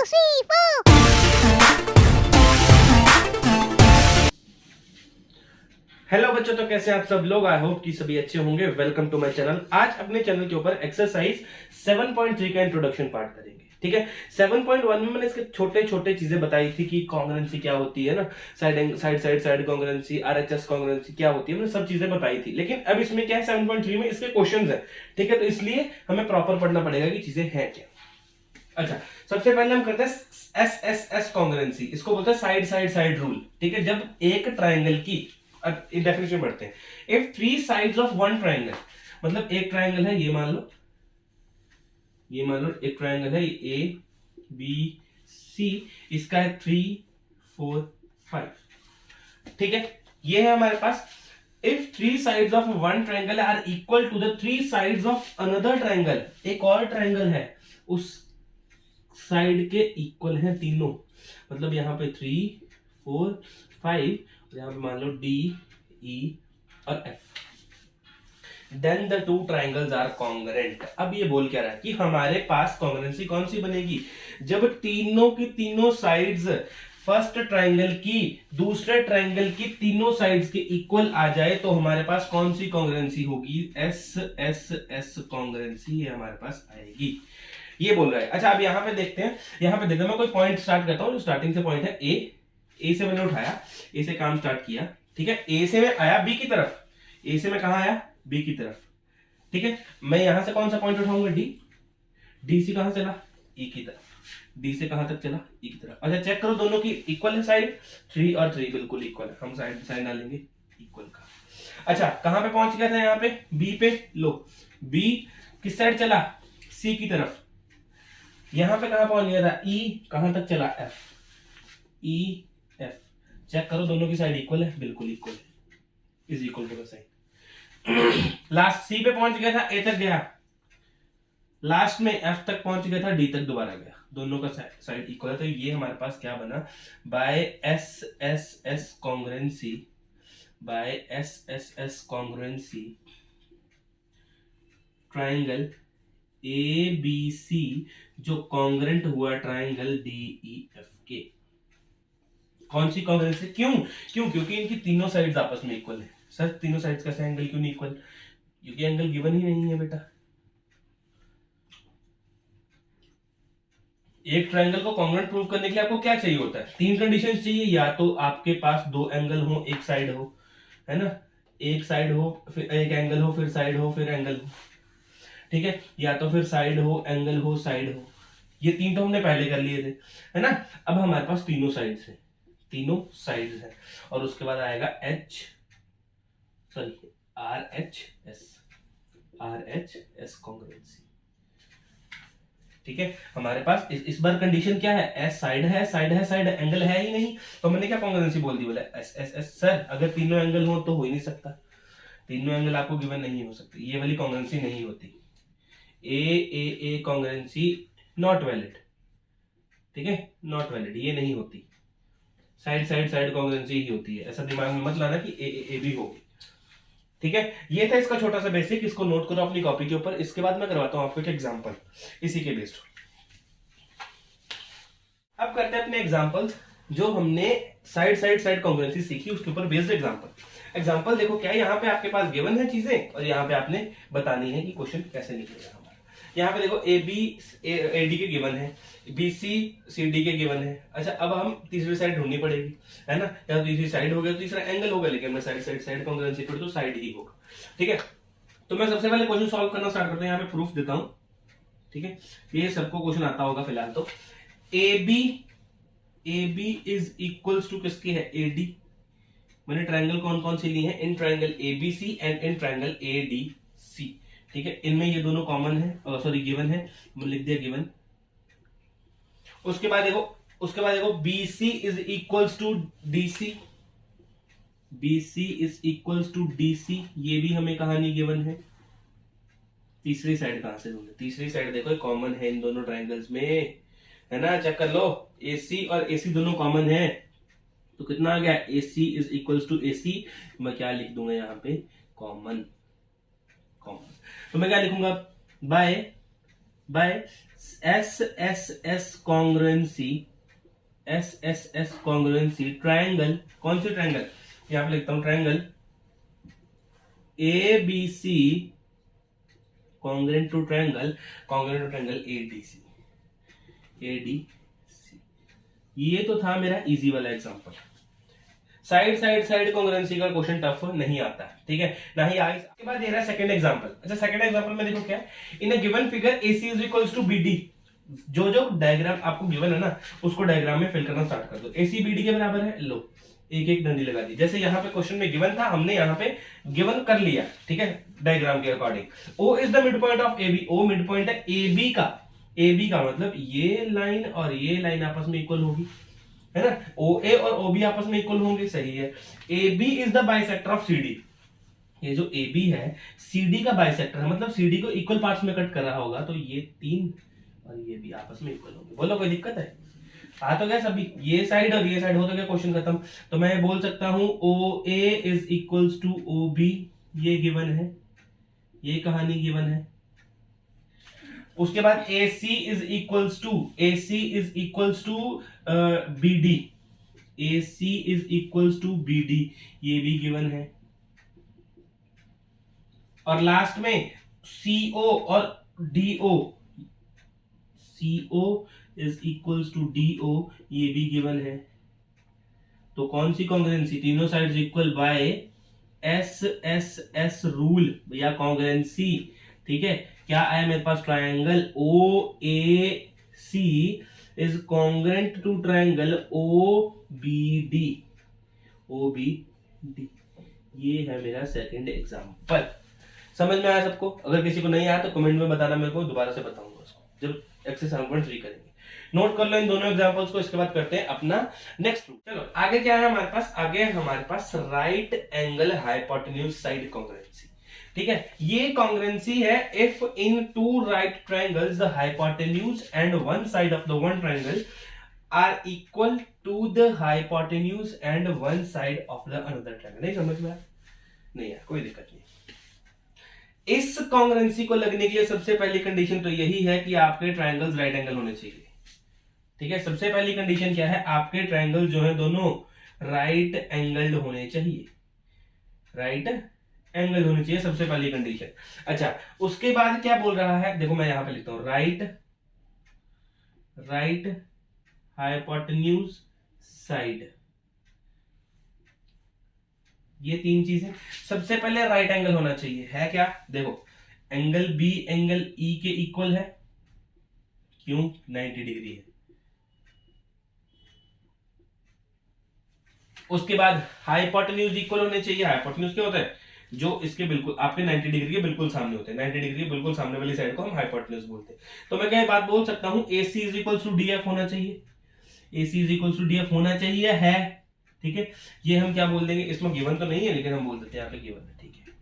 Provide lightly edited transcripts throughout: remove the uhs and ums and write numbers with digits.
three, four. Hello बच्चों, तो कैसे आप सब लोग? आई होप कि सभी अच्छे होंगे। Welcome to my channel. आज अपने चैनल के ऊपर एक्सरसाइज 7.3 का इंट्रोडक्शन पार्ट करेंगे। ठीक है, 7.1 में मैंने इसके छोटे छोटे चीजें बताई थी कि कॉन्ग्रुएंसी क्या होती है ना, side side side side congruency, RHS congruency क्या होती है, मैंने सब चीजें बताई थी। लेकिन अब इसमें क्या है, 7.3 में इसके क्वेश्चंस हैं। ठीक है, तो इसलिए हमें प्रॉपर पढ़ना पड़ेगा कि चीजें हैं क्या। अच्छा, सबसे पहले हम करते हैं एस एस एस कॉन्ग्रुएंसी। इसको बोलते हैं साइड साइड साइड रूल। ठीक है, जब एक ट्राइंगल की डेफिनेशन पढ़ते हैं। If three sides of one triangle, मतलब एक ट्राइंगल है, ये मान लो एक ट्राइंगल है ए बी सी, इसका है 3 4 5। ठीक है, ये है हमारे पास। If three sides of one triangle are equal to the three sides of another triangle, एक और ट्राइंगल है उस साइड के इक्वल है तीनों, मतलब यहाँ पे 3 4 5, यहाँ पे मान लो डी ई और F, then the two triangles are congruent. अब ये बोल क्या रहा है कि हमारे पास कॉन्ग्रुएंसी कौन सी बनेगी, जब तीनों की तीनों साइड्स फर्स्ट ट्राइंगल की दूसरे ट्राइंगल की तीनों साइड्स के इक्वल आ जाए तो हमारे पास कौन सी कॉन्ग्रुएंसी होगी, एस एस एस कॉन्ग्रुएंसी ये हमारे पास आएगी। ये बोल रहा है। अच्छा, अब यहाँ पे देखते हैं, मैं कोई पॉइंट स्टार्ट करता हूँ। जो स्टार्टिंग से पॉइंट है ए से मैंने उठाया, ए से काम स्टार्ट किया। ठीक है, ए से मैं आया बी की तरफ, ए से मैं कहा आया बी की तरफ। ठीक है, मैं यहां से कौन सा पॉइंट उठाऊंगा, डी। डी से कहां चला, ई की तरफ। डी से कहां तक चला, ई की तरफ। अच्छा, चेक करो दोनों की इक्वल है साइड, 3 और 3 बिल्कुल इक्वल है। हम साइड साइड डालेंगे इक्वल का। अच्छा, कहां पे पहुंच गया था, यहाँ पे बी पे। लो, बी किस साइड चला, सी की तरफ। यहां पे कहां पहुंच गया था, ई कहां तक चला, एफ। ई एफ, चेक करो दोनों की साइड इक्वल है, बिल्कुल इक्वल है, is equal to the side. Last C पे पहुंच गया था, ए तक गया, लास्ट में एफ तक पहुंच गया था, डी तक दोबारा गया, दोनों का साइड इक्वल है। तो ये हमारे पास क्या बना, by S S S congruency, by S S S congruency triangle A B C जो कॉन्ग्रुएंट हुआ ट्राइंगल डी ई एफ के। कौन सी कॉन्ग्रुएंसी, क्यों क्योंकि इनकी तीनों साइड्स आपस में इक्वल है। सर, तीनों साइड्स का एंगल क्यों नहीं इक्वल, क्योंकि एंगल गिवन ही नहीं है बेटा। एक ट्राइंगल को कॉन्ग्रुएंट प्रूव करने के लिए आपको क्या चाहिए होता है, 3 कंडीशंस चाहिए। या तो आपके पास 2 एंगल हो, एक साइड हो, है ना, एक साइड हो फिर एक एंगल हो, फिर साइड हो, फिर एंगल हो। ठीक है, या तो फिर साइड हो, एंगल हो, साइड हो। ये 3 तो हमने पहले कर लिए थे, है ना। अब हमारे पास तीनों साइड्स हैं, तीनों साइड्स हैं, और उसके बाद आएगा आर एच एस कॉन्ग्रुएंसी। ठीक है, हमारे पास इस बार कंडीशन क्या है, एस साइड है, एंगल है ही नहीं, तो मैंने क्या कॉन्ग्रुएंसी बोल दी, बोला एस एस एस। सर, अगर तीनों एंगल हो तो हो ही नहीं सकता, तीनों एंगल आपको गिवन नहीं हो सकते, ये वाली कॉन्ग्रुएंसी नहीं होती। ए कॉन्ग्रुएंसी नॉट वैलिड। ठीक है, नॉट वैलिड, ये नहीं होती। साइड साइड साइड कॉन्ग्रुएंसी ही होती है। ऐसा दिमाग में मत लाना कि ए भी होगी। ठीक है, ये था इसका छोटा सा बेसिक, इसको नोट करो अपनी कॉपी के ऊपर। इसके बाद मैं करवाता हूं आपको एक एग्जांपल इसी के बेस्ड। अब करते हैं अपने एग्जांपल्स, जो हमने साइड साइड साइड कॉन्ग्रुएंसी सीखी उसके ऊपर बेस्ड एग्जांपल देखो क्या है, यहाँ पे आपके पास गिवन है चीजें, और यहाँ पे आपने बतानी है कि क्वेश्चन कैसे निकलेगा हमारा। यहाँ पे देखो ए बी ए डी के गिवन है, बी सी सी डी के गिवन है। अच्छा, अब हम तीसरी साइड ढूंढनी पड़ेगी, है ना। या तो तीसरी साइड हो गया, तीसरा एंगल होगा, लेकिन मैं साइड साइड साइड कॉन्ग्रुएंसी पर तो साइड ही होगा। ठीक है, तो मैं सबसे पहले क्वेश्चन सॉल्व करना स्टार्ट करता हूँ। यहाँ पे प्रूफ देता हूँ। ठीक है, ये सबको क्वेश्चन आता होगा फिलहाल। तो A B is equals to किसके है, ए डी। मैंने ट्राइंगल कौन कौन से लिए हैं, in triangle A B C and in triangle A D C. ठीक है, इनमें ये दोनों कॉमन है, सॉरी गिवन है, मैंने लिख दिया गिवन। उसके बाद देखो B C is equals to D C, B C is equals to D C, ये भी हमें कहानी गिवन है। तीसरी साइड कहां से ढूंढे, तीसरी साइड देखो कॉमन है इन दोनों ट्राइंगल्स में, है ना। चेक कर लो, AC और AC दोनों कॉमन है, तो कितना आ गया, AC is equals to AC। मैं क्या लिख दूंगा यहाँ पे, कॉमन। तो मैं क्या लिखूंगा, by S congruency, S congruency triangle, कौन सी ट्रायंगल, यहां पे लिखता हूं triangle A B C congruent to triangle ADC, ये तो था मेरा इजी वाला एग्जांपल। साइड कॉन्ग्रुएंसी का क्वेश्चन टफ नहीं आता, ठीक है, ना ही आई। इसके बाद ये रहा सेकंड एग्जांपल। अच्छा, सेकंड एग्जांपल में देखो क्या है, in a given figure AC is equals to BD। जो डायग्राम आपको गिवन है ना, उसको डायग्राम में फिल करना स्टार्ट कर दो। AC BD के बराबर है, लो एक एक डंडी लगा दी। जैसे यहाँ पे क्वेश्चन में गिवन था, हमने यहाँ पे गिवन कर लिया, ठीक है, डायग्राम के according. O is the mid point of AB, O mid point है AB का, मतलब ये लाइन और ये लाइन आपस में इक्वल होगी, है ना, OA और OB आपस में इक्वल होंगे, सही है। AB is the bisector of CD, ये जो AB है CD का बाइसेक्टर है, मतलब CD को इक्वल पार्ट्स में कट कर रहा होगा, तो ये 3 और ये भी आपस में इक्वल होंगे। बोलो कोई दिक्कत है? आ तो गया सभी, ये साइड और ये साइड हो तो गया, क्वेश्चन खत्म। तो मैं बोल सकता हूं OA is equals to OB, ये गिवन है, ये कहानी गिवन है। उसके बाद AC is equals to BD, AC is equals to BD, ये भी गिवन है। और लास्ट में CO और DO, CO is equals to DO, ये भी गिवन है। तो कौन सी कॉन्ग्रुएंसी, तीनों sides equal by S rule या कॉन्ग्रुएंसी, ठीक है। क्या आया मेरे पास, triangle OAC is congruent to triangle OBD, ये है मेरा सेकंड एग्जांपल। समझ में आया सबको? अगर किसी को नहीं आया तो कमेंट में बताना, मेरे को दोबारा से बताऊंगा उसको जब एक्सरसाइज 7.3 करेंगे। नोट कर लो इन दोनों एग्जांपल्स को, इसके बाद करते हैं अपना नेक्स्ट रूल। चलो आगे क्या है हमारे पास, आगे हमारे पास right angle hypotenuse side congruency, ठीक है। ये कॉन्ग्रुएंसी है if in two right triangles the hypotenuse and one side of the one triangle are equal to the hypotenuse and one side of the another triangle. नहीं समझ में आया? नहीं यार, कोई दिक्कत नहीं। इस कॉन्ग्रुएंसी को लगने के लिए सबसे पहली कंडीशन तो यही है कि आपके ट्रायंगल्स राइट एंगल होने चाहिए, ठीक है। सबसे पहली कंडीशन क्या है, आपके ट्रायंगल जो है दोनों राइट एंगल्ड होने चाहिए, राइट एंगल होने चाहिए, सबसे पहली कंडीशन। अच्छा, उसके बाद क्या बोल रहा है, देखो मैं यहां पे लिखता हूं राइट हाइपोटेन्यूज साइड, ये तीन चीजें। सबसे पहले राइट एंगल होना चाहिए, है क्या, देखो एंगल B एंगल E के इक्वल है, क्यों, 90 डिग्री है। उसके बाद हाइपोटेन्यूज इक्वल होने चाहिए। हाइपोटेन्यूज क्या होता है, जो इसके बिल्कुल आपके 90 डिग्री के बिल्कुल सामने होते हैं, 90 डिग्री के बिल्कुल सामने वाली साइड को हम हाइपोटेन्यूज बोलते हैं। तो मैं क्या बात बोल सकता हूं, AC is equal to DF होना चाहिए, AC is equal to DF होना चाहिए, है, ठीक है। ये हम क्या बोल देंगे, इसमें गिवन तो नहीं है लेकिन हम बोल देते हैं यहाँ पे गिवन है, ठीक है,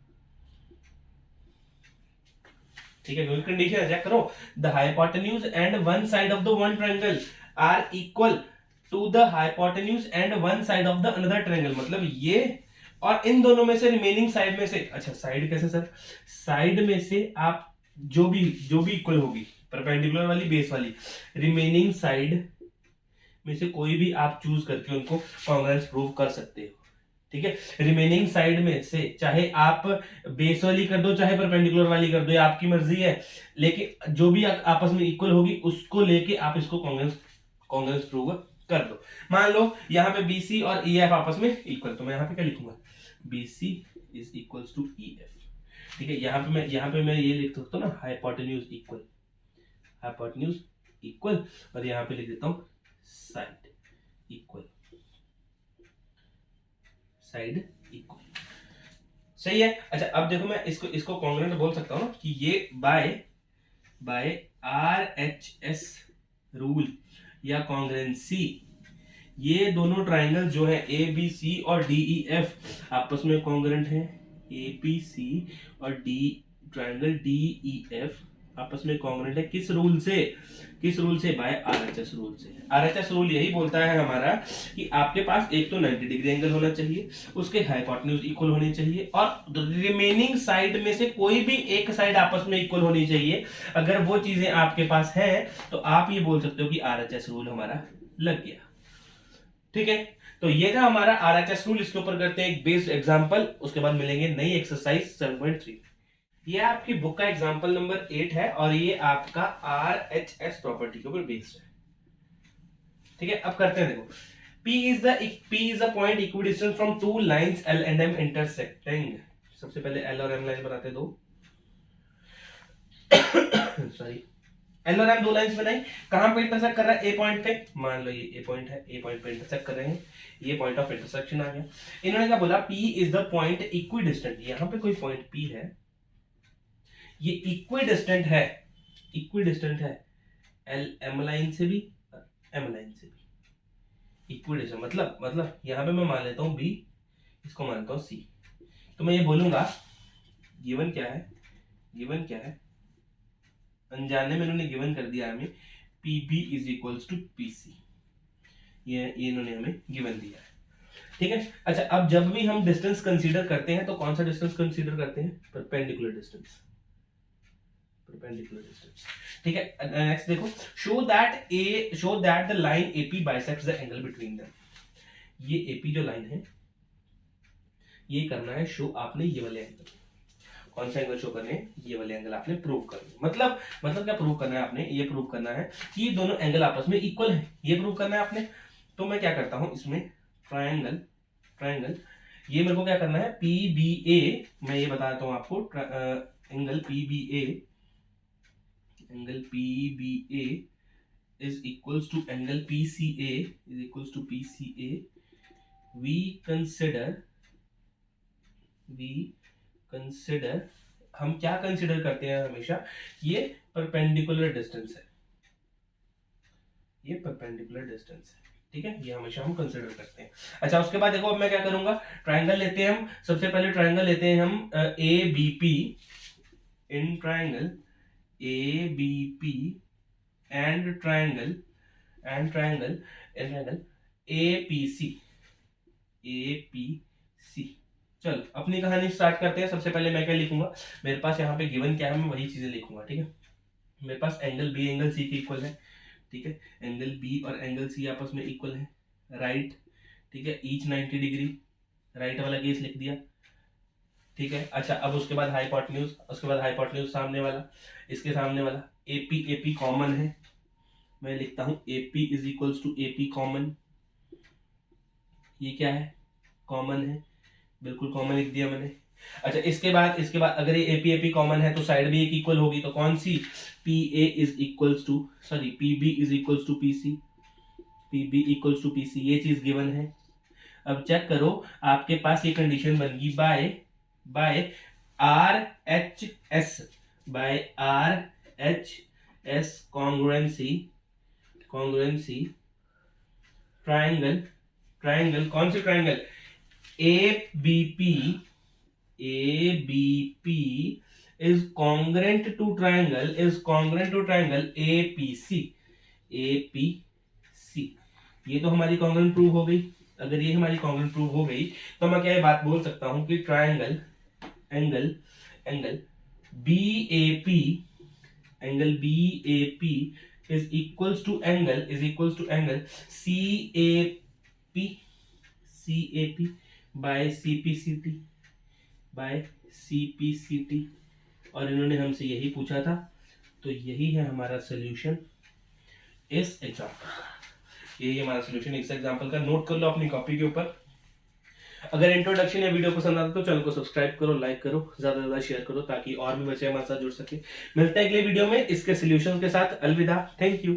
ठीक है। क्योंकि कंडीशन चेक करो, the hypotenuse and one side of the one triangle are equal to the hypotenuse and one side of the another triangle, मतलब ये और इन दोनों में से रिमेनिंग साइड में से, अच्छा साइड कैसे सर, साइड में से आप जो भी इक्वल होगी, परपेंडिकुलर वाली, बेस वाली, रिमेनिंग साइड में से कोई भी आप चूज करके उनको कॉन्ग्रुएंस प्रूव कर सकते हो, ठीक है। रिमेनिंग साइड में से चाहे आप बेस वाली कर दो चाहे परपेंडिकुलर वाली कर दो, ये आपकी मर्जी है, लेकिन जो भी आपस में इक्वल होगी उसको लेके आप इसको कॉन्ग्रुएंस प्रूव कर दो। मान लो यहाँ पे BC और EF आपस में इक्वल, तो मैं यहाँ पे क्या लिखूंगा, BC is equals to EF, ठीक है। यहाँ पे मैं ये लिख सकता हूँ ना, हाइपोटेन्यूज इक्वल, और यहाँ पे लिख देता हूँ साइड इक्वल, सही है। अच्छा अब देखो मैं इसको कॉन्ग्रुएंट बोल सकता हूँ ना, कि ये बाय RHS रूल या कॉन्ग्रुएंसी, ये दोनों ट्रायंगल जो है ABC और DEF आपस में कॉन्ग्रुएंट है, ABC और ट्रायंगल DEF आपस में कॉन्ग्रुएंट है किस रूल से? किस रूल से? बाय आरएचएस रूल से। आरएचएस रूल यही बोलता है हमारा कि आपके पास एक तो 90 डिग्री एंगल होना चाहिए, उसके हाइपोटेन्यूज इक्वल होनी चाहिए और रिमेनिंग साइड में से कोई भी एक साइड आपस में इक्वल होनी चाहिए। अगर वो चीजें आपके पास हैं तो आप ये बोल सकते हो कि आरएचएस रूल हमारा लग गया। ठीक है, तो ये था हमारा आरएचएस रूल। इसके ऊपर करते हैं एक बेस्ड एग्जांपल, उसके बाद मिलेंगे नई एक्सरसाइज 7.3। ये आपकी बुक का एग्जांपल नंबर 8 है और ये आपका आरएचएस प्रॉपर्टी के ऊपर बेस्ड है। ठीक है, अब करते हैं। देखो, P is the point equidistant from two lines L and M intersecting। सबसे पहले L और M लाइन बनाते दो। सॉरी, L और M दो लाइंस बनाई, कहां पे इंटरसेक्ट कर रहा है? ए पॉइंट पे। मान लो ये ए पॉइंट है, ए पॉइंट पे इंटरसेक्ट कर रहे हैं, ये पॉइंट ऑफ इंटरसेक्शन आ गया। इन्होंने क्या बोला? P is the point equidistant। यहां पे कोई पॉइंट P है, ये इक्विडिस्टेंट है, इक्विडिस्टेंट है L M लाइन से भी, M लाइन से भी इक्विडिस्टेंट। मतलब यहां पे मैं मान लेता हूं B, इसको मानता हूं C। तो मैं ये बोलूंगा गिवन क्या है? गिवन क्या है? अनजाने में इन्होंने गिवन कर दिया हमें PB is equals to PC। ये इन्होंने हमें गिवन दिया है। ठीक है, अच्छा, अब जब भी हम डिस्टेंस कंसीडर करते हैं तो कौन सा डिस्टेंस कंसीडर करते हैं? Perpendicular distance, perpendicular distance. ठीक है, नेक्स्ट देखो, show that the line AP bisects the angle between them. ये AP जो लाइन है, ये करना है शो आपने ये वाले एंगल। कौन सा एंगल शो करने हैं? ये वाले एंगल आपने प्रूव करने। मतलब क्या प्रूव करना है आपने? ये प्रूव करना है कि ये दोनों एंगल आपस में इक्वल है, ये प्रूव करना है आपने। तो मैं क्या करता हूं इसमें, ट्रायंगल ये मेरे को क्या करना है? PBA, मैं ये बताता हूं आपको, angle PBA is equals to angle PCA is equals to PCA। we consider हम क्या कंसिडर करते हैं हमेशा? ये परपेंडिकुलर डिस्टेंस है, ये परपेंडिकुलर डिस्टेंस है। ठीक है, ये हमेशा हम कंसिडर करते हैं। अच्छा, उसके बाद देखो, अब मैं क्या करूंगा? ट्रायंगल लेते हैं हम, सबसे पहले ट्रायंगल लेते हैं हम ABP। In triangle ABP and triangle APC। चल अपनी कहानी स्टार्ट करते हैं। सबसे पहले मैं क्या लिखूंगा? मेरे पास यहाँ पे गिवन क्या है, मैं वही चीजें लिखूंगा। ठीक है, मेरे पास एंगल B एंगल C के इक्वल है। ठीक है, एंगल B और एंगल C आपस में इक्वल है, राइट। ठीक है, ईच 90 डिग्री, राइट वाला केस लिख दिया। ठीक है, अच्छा, अब उसके बाद हाइपोटेन्यूज सामने वाला, इसके सामने वाला AP कॉमन है, मैं लिखता हूं AP is equals to AP common. ये क्या है? कॉमन है, बिल्कुल कॉमन लिख दिया मैंने। अच्छा, इसके बाद अगर ये AP कॉमन है तो साइड भी एक इक्वल होगी, तो कौन सी? PB is equals to PC, ये चीज गिवन है। अब चेक करो, आपके पास ये कंडीशन बन गई बाय RHS कॉन्ग्रुएंसी ट्रायंगल। कौन सी triangle? ABP is congruent to triangle APC। ये तो हमारी कॉन्ग्रुएंट प्रूव हो गई। अगर ये हमारी कॉन्ग्रुएंट प्रूव हो गई तो मैं क्या ये बात बोल सकता हूं कि triangle angle BAP is equals to angle CAP by CPCT। और इन्होंने हमसे यही पूछा था, तो यही है हमारा सोल्यूशन इस एग्जाम्पल। यही हमारा सोल्यूशन इस एग्जाम्पल का। नोट कर लो अपनी कॉपी के ऊपर। अगर इंट्रोडक्शन या वीडियो पसंद आता तो चैनल को सब्सक्राइब करो, लाइक करो, ज्यादा से ज्यादा शेयर करो ताकि और भी बच्चे हमारे साथ जुड़ सके। मिलते हैं अगले वीडियो में इसके सोल्यूशन के साथ। अलविदा, थैंक यू।